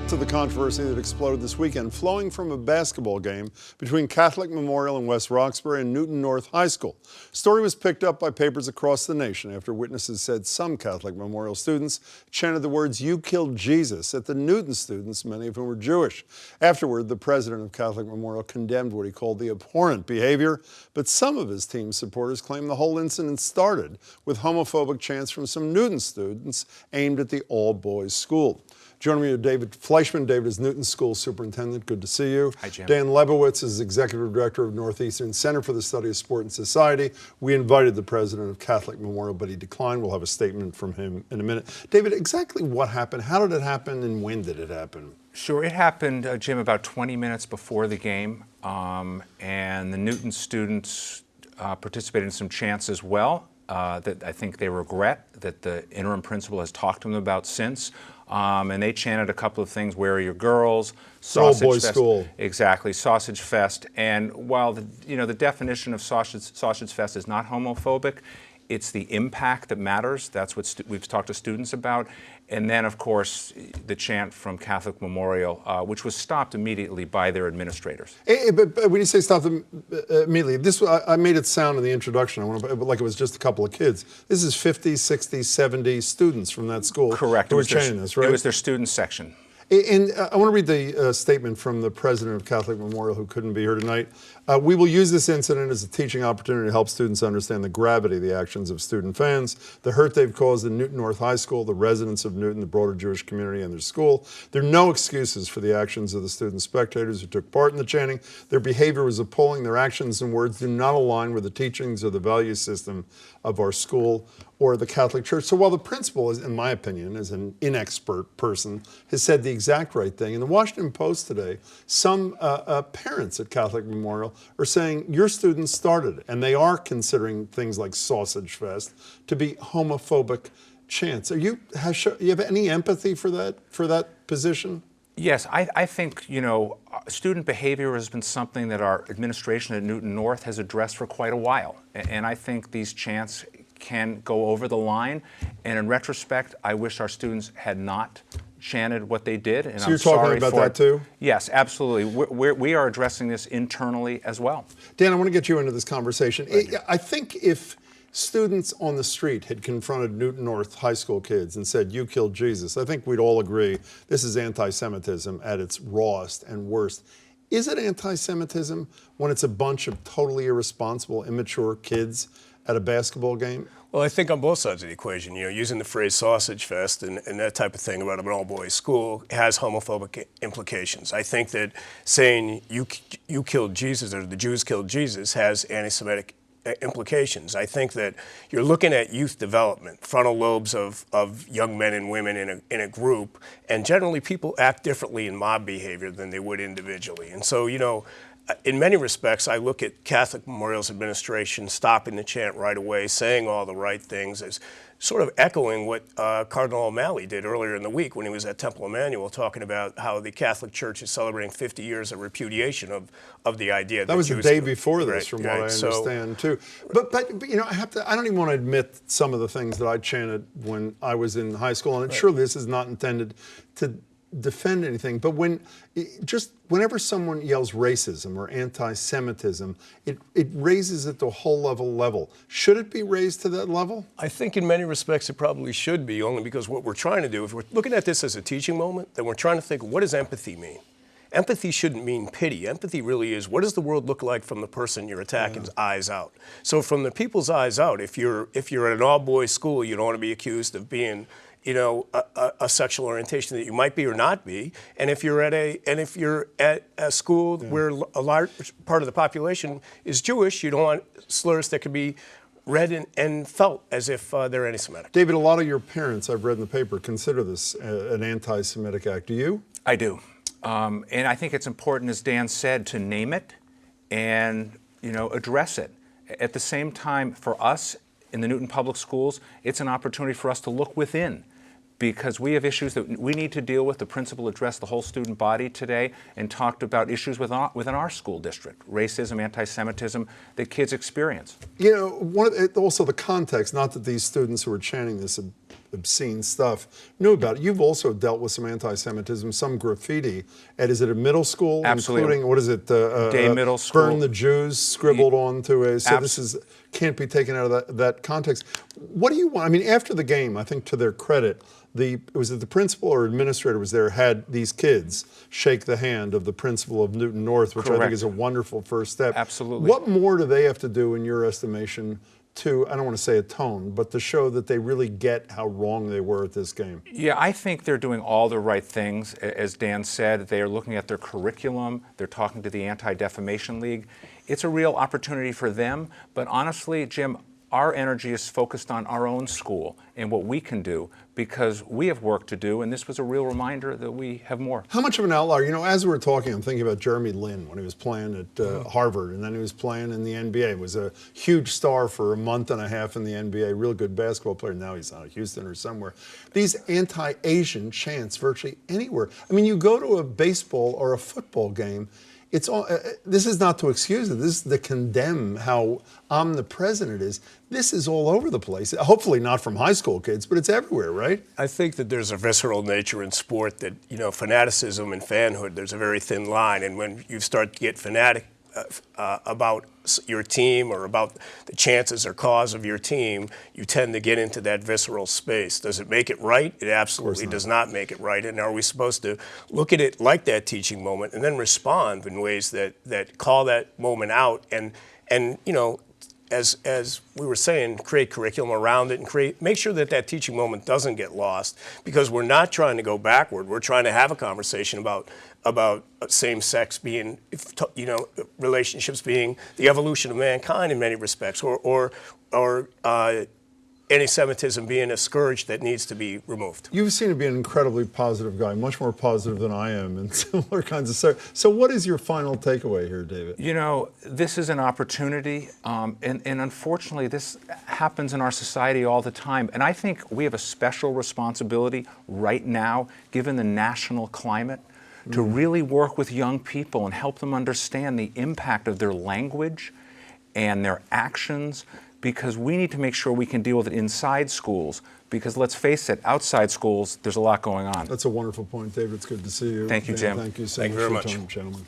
To the controversy that exploded this weekend, flowing from a basketball game between Catholic Memorial in West Roxbury and Newton North High School. Story was picked up by papers across the nation after witnesses said some Catholic Memorial students chanted the words, "You killed Jesus," at the Newton students, many of whom were Jewish. Afterward, the president of Catholic Memorial condemned what he called the abhorrent behavior, but some of his team supporters claim the whole incident started with homophobic chants from some Newton students aimed at the all-boys school. Joining me are David Fleischman. David is Newton School Superintendent. Good to see you. Hi, Jim. Dan Lebowitz is Executive Director of Northeastern Center for the Study of Sport and Society. We invited the president of Catholic Memorial, but he declined. We'll have a statement from him in a minute. David, exactly what happened? How did it happen, and when did it happen? Sure, it happened, Jim, about 20 minutes before the game, and the Newton students participated in some chants as well that I think they regret that the interim principal has talked to them about since. And they chanted a couple of things: "Where are your girls?" Sausage All Boys Fest. School. Exactly, Sausage Fest. And while the definition of Sausage Fest is not homophobic, it's the impact that matters. That's what we've talked to students about. And then, of course, the chant from Catholic Memorial, which was stopped immediately by their administrators. But when you say stop them immediately, I made it sound in the introduction like it was just a couple of kids. This is 50, 60, 70 students from that school. Correct. Who were chanting this, right? It was their student section. And I want to read the statement from the president of Catholic Memorial, who couldn't be here tonight. "We will use this incident as a teaching opportunity to help students understand the gravity of the actions of student fans, the hurt they've caused in Newton North High School, the residents of Newton, the broader Jewish community, and their school. There are no excuses for the actions of the student spectators who took part in the chanting. Their behavior was appalling. Their actions and words do not align with the teachings or the value system of our school or the Catholic Church." So while the principal, in my opinion, is an inexpert person, has said the exact right thing, in the Washington Post today, some parents at Catholic Memorial are saying your students started it, and they are considering things like Sausage Fest to be homophobic chants. You have any empathy for that position? Yes, I think, student behavior has been something that our administration at Newton North has addressed for quite a while. And I think these chants can go over the line. And in retrospect, I wish our students had not chanted what they did. And so you're talking about that too? Yes, absolutely. We are addressing this internally as well. Dan, I want to get you into this conversation. I think if students on the street had confronted Newton North High School kids and said, "You killed Jesus," I think we'd all agree this is anti-Semitism at its rawest and worst. Is it anti-Semitism when it's a bunch of totally irresponsible, immature kids at a basketball game? Well, I think on both sides of the equation, using the phrase Sausage Fest and that type of thing about an all-boys school has homophobic implications. I think that saying you killed Jesus or the Jews killed Jesus has anti-Semitic implications. I think that you're looking at youth development, frontal lobes of young men and women in a group, and generally people act differently in mob behavior than they would individually. And so, in many respects, I look at Catholic Memorial's administration stopping the chant right away, saying all the right things, as sort of echoing what Cardinal O'Malley did earlier in the week when he was at Temple Emmanuel, talking about how the Catholic Church is celebrating 50 years of repudiation of the idea that was the day before this, from what I understand, too. But I don't even want to admit some of the things that I chanted when I was in high school, and sure, this is not intended to defend anything, but whenever someone yells racism or anti-Semitism, it raises it to a whole level. Should it be raised to that level? I think in many respects it probably should be, only because what we're trying to do, if we're looking at this as a teaching moment, then we're trying to think, what does empathy mean? Empathy shouldn't mean pity. Empathy really is, what does the world look like from the person you're attacking's eyes out? So from the people's eyes out, if you're at an all-boys school, you don't want to be accused of being a sexual orientation that you might be or not be, and if you're at a school where a large part of the population is Jewish, you don't want slurs that could be read and felt as if they're anti-Semitic. David, a lot of your parents, I've read in the paper, consider this an anti-Semitic act. Do you? I do, and I think it's important, as Dan said, to name it and address it. At the same time, for us in the Newton Public Schools, it's an opportunity for us to look within, because we have issues that we need to deal with. The principal addressed the whole student body today and talked about issues within our school district, racism, anti-Semitism that kids experience. Also the context, not that these students who were chanting this had obscene stuff, knew about it. You've also dealt with some anti-Semitism, some graffiti at, is it a middle school? Absolutely. Including, what is it? Day middle school. Burn the Jews scribbled onto a, so Abs- this can't be taken out of that context. What do you want? I mean, after the game, I think to their credit, was it the principal or administrator was there, had these kids shake the hand of the principal of Newton North, which I think Correct. is a wonderful first step. Absolutely. What more do they have to do, in your estimation, to, I don't want to say atone, but to show that they really get how wrong they were at this game? Yeah, I think they're doing all the right things. As Dan said, they are looking at their curriculum. They're talking to the Anti-Defamation League. It's a real opportunity for them. But honestly, Jim, our energy is focused on our own school and what we can do, because we have work to do, and this was a real reminder that we have more. How much of an outlier? You know, as we were talking, I'm thinking about Jeremy Lin when he was playing at Harvard, and then he was playing in the NBA. He was a huge star for a month and a half in the NBA, real good basketball player. Now he's out of Houston or somewhere. These anti-Asian chants virtually anywhere. I mean, you go to a baseball or a football game, it's all, this is not to excuse it. This is to condemn how omnipresent it is. This is all over the place. Hopefully not from high school kids, but it's everywhere, right? I think that there's a visceral nature in sport that, you know, fanaticism and fanhood, there's a very thin line. And when you start to get fanatic about your team or about the chances or cause of your team, you tend to get into that visceral space. Does it make it right? It absolutely does not make it right. And are we supposed to look at it like that teaching moment and then respond in ways that call that moment out and you know, as we were saying, create curriculum around it and make sure that that teaching moment doesn't get lost, because we're not trying to go backward. We're trying to have a conversation about same-sex being, you know, relationships being the evolution of mankind in many respects, or anti-Semitism being a scourge that needs to be removed. You seem to be an incredibly positive guy, much more positive than I am in similar kinds of stuff. So what is your final takeaway here, David? You know, this is an opportunity, and unfortunately this happens in our society all the time. And I think we have a special responsibility right now, given the national climate, to really work with young people and help them understand the impact of their language and their actions, because we need to make sure we can deal with it inside schools, because let's face it, outside schools, there's a lot going on. That's a wonderful point, David. It's good to see you. Thank you, Jim. Thank you so Thank much you very for much. your time, gentlemen.